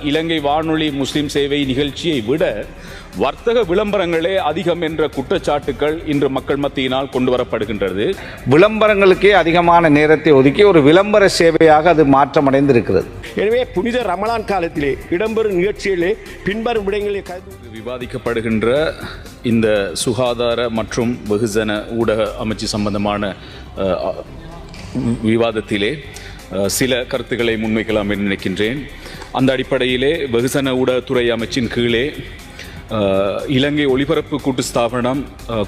இலங்கை வானொலி முஸ்லிம் சேவை நிகழ்ச்சியை விட வர்த்தக விளம்பரங்களே அதிகம் என்ற குற்றச்சாட்டுகள் இன்று மக்கள் மத்தியினால் கொண்டு வரப்படுகின்றது. விளம்பரங்களுக்கே அதிகமான நேரத்தை ஒதுக்கி ஒரு விளம்பர சேவையாக அது மாற்றமடைந்திருக்கிறது. எனவே புனித ரமலான் காலத்திலே இடம்பெறும் நிகழ்ச்சிகளே பின்வரும் விடயங்களை விவாதிக்கப்படுகின்ற இந்த சுகாதார மற்றும் வெகுஜன ஊடக அமைச்சு சம்பந்தமான விவாதத்திலே சில கருத்துக்களை முன்வைக்கலாம் என்று நினைக்கின்றேன். அந்த அடிப்படையிலே வெகுஜன ஊடகத்துறை அமைச்சின் கீழே இலங்கை ஒலிபரப்பு கூட்டு ஸ்தாபனம்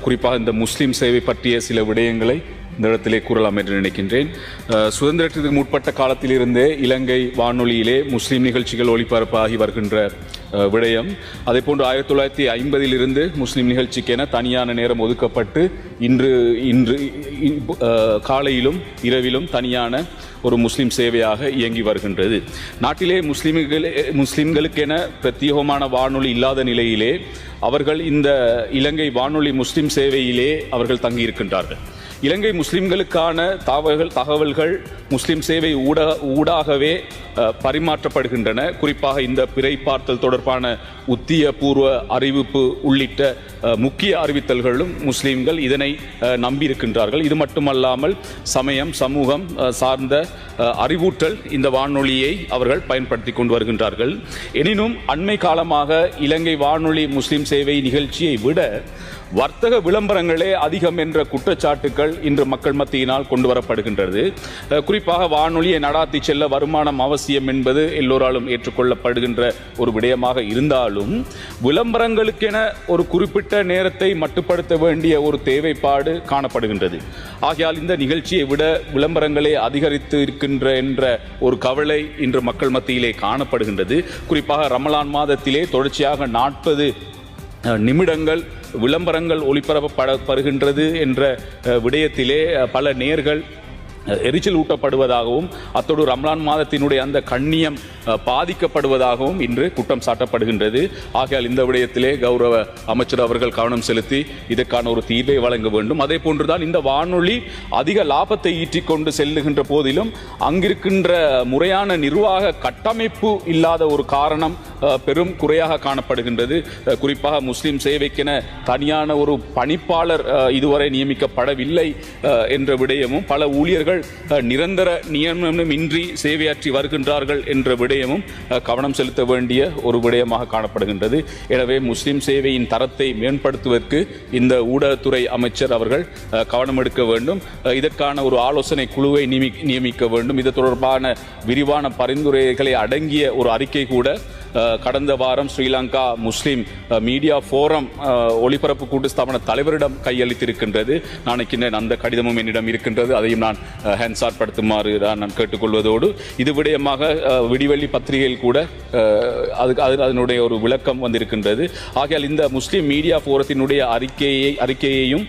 குறிப்பாக இந்த முஸ்லீம் சேவை பற்றிய சில விடயங்களை இந்த இடத்திலே கூறலாம் என்று நினைக்கின்றேன். சுதந்திரத்துக்கு முற்பட்ட காலத்திலிருந்தே இலங்கை வானொலியிலே முஸ்லீம் நிகழ்ச்சிகள் ஒளிபரப்பாகி வருகின்ற விடயம். அதே போன்று 1950 முஸ்லீம் நிகழ்ச்சிக்கென தனியான நேரம் ஒதுக்கப்பட்டு இன்று காலையிலும் இரவிலும் தனியான ஒரு முஸ்லீம் சேவையாக இயங்கி வருகின்றது. நாட்டிலே முஸ்லிம்களுக்கென பிரத்யேகமான வானொலி இல்லாத நிலையிலே அவர்கள் இந்த இலங்கை வானொலி முஸ்லிம் சேவையிலே அவர்கள் தங்கியிருக்கின்றார்கள். இலங்கை முஸ்லிம்களுக்கான தகவல்கள் முஸ்லிம் சேவை ஊடாகவே பரிமாற்றப்படுகின்றன. குறிப்பாக இந்த பிறை பார்த்தல் தொடர்பான உத்தியபூர்வ அறிவிப்பு உள்ளிட்ட முக்கிய அறிவித்தல்களும் முஸ்லிம்கள் இதனை நம்பியிருக்கின்றார்கள். இது மட்டுமல்லாமல் சமயம் சமூகம் சார்ந்த அறிவூற்றல் இந்த வானொலியை அவர்கள் பயன்படுத்தி கொண்டு வருகின்றார்கள். எனினும் அண்மை காலமாக இலங்கை வானொலி முஸ்லிம் சேவை நிகழ்ச்சியை விட வர்த்தக விளம்பரங்களே அதிகம் என்ற குற்றச்சாட்டுகள் இன்று மக்கள் மத்தியினால் கொண்டு வரப்படுகின்றது. குறிப்பாக வானொலியை நடாத்தி செல்ல வருமானம் அவசியம் என்பது எல்லோராலும் ஏற்றுக்கொள்ளப்படுகின்ற ஒரு விடயமாக இருந்தாலும் விளம்பரங்களுக்கென ஒரு குறிப்பிட்ட நேரத்தை மட்டுப்படுத்த வேண்டிய ஒரு தேவைப்பாடு காணப்படுகின்றது. ஆகையால் இந்த நிகழ்ச்சியை விட விளம்பரங்களே அதிகரித்து இருக்கின்ற என்ற ஒரு கவலை இன்று மக்கள் மத்தியிலே காணப்படுகின்றது. குறிப்பாக ரமலான் மாதத்திலே தொடர்ச்சியாக 40 நிமிடங்கள் விளம்பரங்கள் ஒளிபரப்பப்படுகின்றது என்ற விடயத்திலே பல நேர்கள் எரிச்சல் ஊட்டப்படுவதாகவும் அத்தோடு ரம்லான் மாதத்தினுடைய அந்த கண்ணியம் பாதிக்கப்படுவதாகவும் இன்று குற்றம் சாட்டப்படுகின்றது. ஆகையால் இந்த விடயத்திலே கௌரவ அமைச்சர் அவர்கள் கவனம் செலுத்தி இதற்கான ஒரு தீர்வை வழங்க வேண்டும். அதே போன்றுதான் இந்த வானொலி அதிக லாபத்தை ஈட்டிக்கொண்டு செல்லுகின்ற போதிலும் அங்கிருக்கின்ற முறையான நிர்வாக கட்டமைப்பு இல்லாத ஒரு காரணம் பெரும் குறையாக காணப்படுகின்றது. குறிப்பாக முஸ்லிம் சேவைக்கென தனியான ஒரு பணிப்பாளர் இதுவரை நியமிக்கப்படவில்லை என்ற விடயமும் பல ஊழியர்கள் நிரந்தர நியமனமின்றி சேவையாற்றி வருகின்றார்கள் என்ற விடயமும் கவனம் செலுத்த வேண்டிய ஒரு விடயமாக காணப்படுகின்றது. எனவே முஸ்லிம் சேவையின் தரத்தை மேம்படுத்துவதற்கு இந்த ஊடகத்துறை அமைச்சர் அவர்கள் கவனம் எடுக்க வேண்டும். இதற்கான ஒரு ஆலோசனை குழுவை நியமிக்க வேண்டும். இது தொடர்பான விரிவான பரிந்துரைகளை அடங்கிய ஒரு அறிக்கை கூட கடந்த வாரம் ஸ்ரீலங்கா முஸ்லிம் மீடியா ஃபோரம் ஒளிபரப்பு கூட்டு ஸ்தாபன தலைவரிடம் கையளித்திருக்கின்றது. நான் அந்த கடிதமும் என்னிடம் இருக்கின்றது. அதையும் நான் ஹேண்ட்சாட் படுத்துமாறு நான் கேட்டுக்கொள்வதோடு இது விடயமாக விடிவெள்ளி பத்திரிகையில் கூட அதனுடைய ஒரு விளக்கம் வந்திருக்கின்றது. ஆகையால் இந்த முஸ்லிம் மீடியா ஃபோரத்தினுடைய அறிக்கையையும்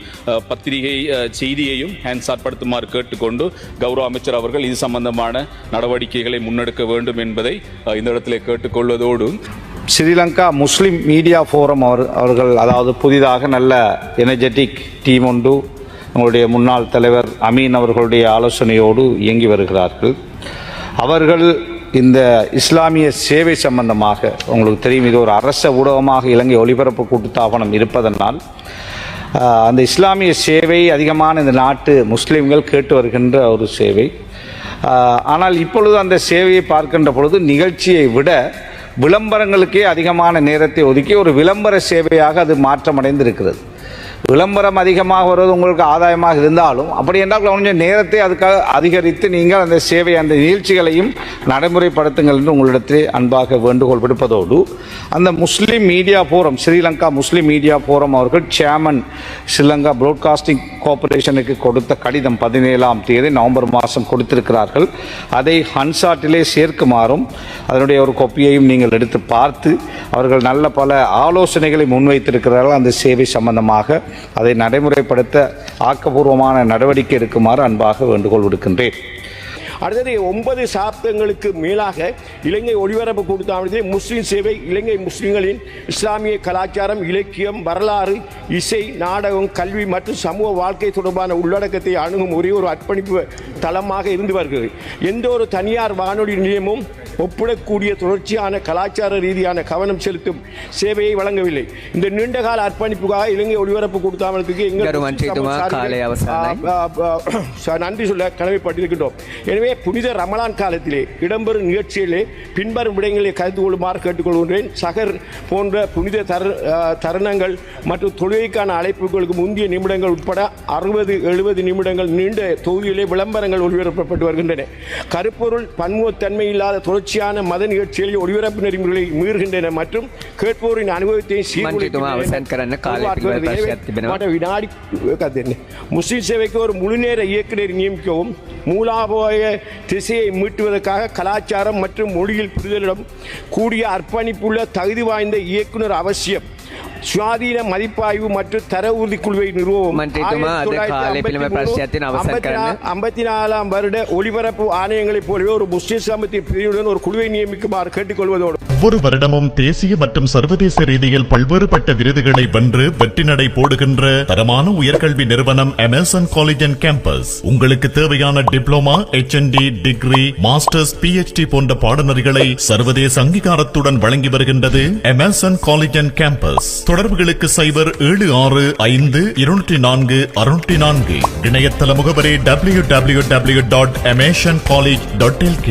பத்திரிகை செய்தியையும் ஹேண்ட்சாட் படுத்துமாறு கேட்டுக்கொண்டு கௌரவ அமைச்சர் அவர்கள் இது சம்பந்தமான நடவடிக்கைகளை முன்னெடுக்க வேண்டும் என்பதை இந்த இடத்திலே கேட்டுக்கொள்வதோடு ஸ்ரீலங்கா முஸ்லிம் மீடியா ஃபோரம் அவர்கள் அதாவது புதிதாக நல்ல எனர்ஜெட்டிக் டீம் ஒன்று உங்களுடைய முன்னாள் தலைவர் அமீன் அவர்களுடைய ஆலோசனையோடு இயங்கி வருகிறார்கள். அவர்கள் இந்த இஸ்லாமிய சேவை சம்பந்தமாக உங்களுக்கு தெரியும், இது ஒரு அரச ஊடகமாக இலங்கை ஒலிபரப்பு கூட்டுத்தாபனம் இருப்பதனால் அந்த இஸ்லாமிய சேவை அதிகமான இந்த நாட்டு முஸ்லீம்கள் கேட்டு வருகின்ற ஒரு சேவை. ஆனால் இப்பொழுது அந்த சேவையை பார்க்கின்ற பொழுது நிகழ்ச்சியை விட விளம்பரங்களுக்கே அதிகமான நேரத்தை ஒதுக்கி ஒரு விளம்பர சேவையாக அது மாற்றமடைந்திருக்கிறது. விளம்பரம் அதிகமாக வருவது உங்களுக்கு ஆதாயமாக இருந்தாலும் அப்படி என்றால் கொஞ்சம் நேரத்தை அதுக்காக அதிகரித்து நீங்கள் அந்த சேவை அந்த நிகழ்ச்சிகளையும் நடைமுறைப்படுத்துங்கள் என்று உங்களிடத்தில் அன்பாக வேண்டுகோள் விடுப்பதோடு அந்த முஸ்லீம் மீடியா ஃபோரம் ஸ்ரீலங்கா முஸ்லீம் மீடியா ஃபோரம் அவர்கள் சேர்மன் ஸ்ரீலங்கா ப்ராட்காஸ்டிங் கார்ப்பரேஷனுக்கு கொடுத்த கடிதம் 17ஆம் தேதி நவம்பர் மாதம் கொடுத்திருக்கிறார்கள். அதை ஹன்சாட்டிலே சேர்க்குமாறும் அதனுடைய ஒரு கொப்பியையும் நீங்கள் எடுத்து பார்த்து அவர்கள் நல்ல பல ஆலோசனைகளை முன்வைத்திருக்கிறார்கள். அந்த சேவை சம்பந்தமாக அதை நடைமுறைப்படுத்த ஆக்கப்பூர்வமான நடவடிக்கை எடுக்குமாறு அன்பாக வேண்டுகோள் விடுக்கின்றேன். அடுத்தது 9 சாப்தங்களுக்கு மேலாக இலங்கை ஒளிபரப்பு கூட்டுத்தாபனத்திலே முஸ்லீம் சேவை இலங்கை முஸ்லீம்களின் இஸ்லாமிய கலாச்சாரம், இலக்கியம், வரலாறு, இசை, நாடகம், கல்வி மற்றும் சமூக வாழ்க்கை தொடர்பான உள்ளடக்கத்தை அணுகும் ஒரே ஒரு அர்ப்பணிப்பு தளமாக இருந்து வருகிறது. எந்த ஒரு தனியார் வானொலி நிலையமும் ஒப்பிடக்கூடிய தொடர்ச்சியான கலாச்சார ரீதியான கவனம் செலுத்தும் சேவையை வழங்கவில்லை. இந்த நீண்டகால அர்ப்பணிப்புக்காக இலங்கை ஒளிபரப்பு கூட்டுத்தாபனத்துக்கு நன்றி சொல்ல கடமைப்பட்டிருக்கின்றோம். எனவே புனித ரமலான் காலத்திலே இடம்பெறும் நிகழ்ச்சிகளிலே பின்வரும் விடயங்களை கருத்து கொள்ளுமாறு கேட்டுக்கொள்கின்றேன். சகர் போன்ற புனித தருணங்கள் மற்றும் தொழுகைக்கான அழைப்புகளுக்கு முந்தைய நிமிடங்கள் உட்பட 60-70 நிமிடங்கள் நீண்ட தொகுதியிலே விளம்பரங்கள் ஒளிபரப்பப்பட்டு வருகின்றன. கருப்பொருள் பன்முகத்தன்மை இல்லாத தொடர்ச்சியான மத நிகழ்ச்சிகளில் ஒளிபரப்பு நெறிமுறைகளை மீறுகின்றன மற்றும் கேட்போரின் அனுபவத்தை முஸ்லிம் சேவைக்கு ஒரு முழுநேர இயக்குநரை நியமிக்கவும் மூலாபாய திசையை மீட்டுவதற்காக கலாச்சாரம் மற்றும் மொழியில் புரிதலிடம் கூடிய அர்ப்பணிப்புள்ள தகுதி வாய்ந்த இயக்குனர் அவசியம். சுயாதீன மதிப்பாய்வு மற்றும் தர உறுதி குழுவை நிறுவவும் 54ஆம் வருட ஒளிபரப்பு ஆணையங்களைப் போலவே ஒரு முஸ்லிம் சமூகத்தின் பிரிவுடன் ஒரு குழுவை நியமிக்குமாறு கேட்டுக்கொள்வதோடு ஒவ்வொரு வருடமும் தேசிய மற்றும் சர்வதேச ரீதியில் பல்வேறுபட்ட விருதுகளை வென்று வெற்றி நடை போடுகின்ற தரமான உயர்கல்வி நிறுவனம் எமர்சன் காலேஜ் அண்ட் கேம்பஸ் உங்களுக்கு தேவையான diploma, HND, degree, masters, PhD போன்ற பாடநெறிகளை சர்வதேச அங்கீகாரத்துடன் வழங்கி வருகின்றது எமர்சன் காலேஜ் அண்ட் கேம்பஸ். தொடர்புகளுக்கு 0765204 இணையதள முகவரி www.emersoncollege.lk.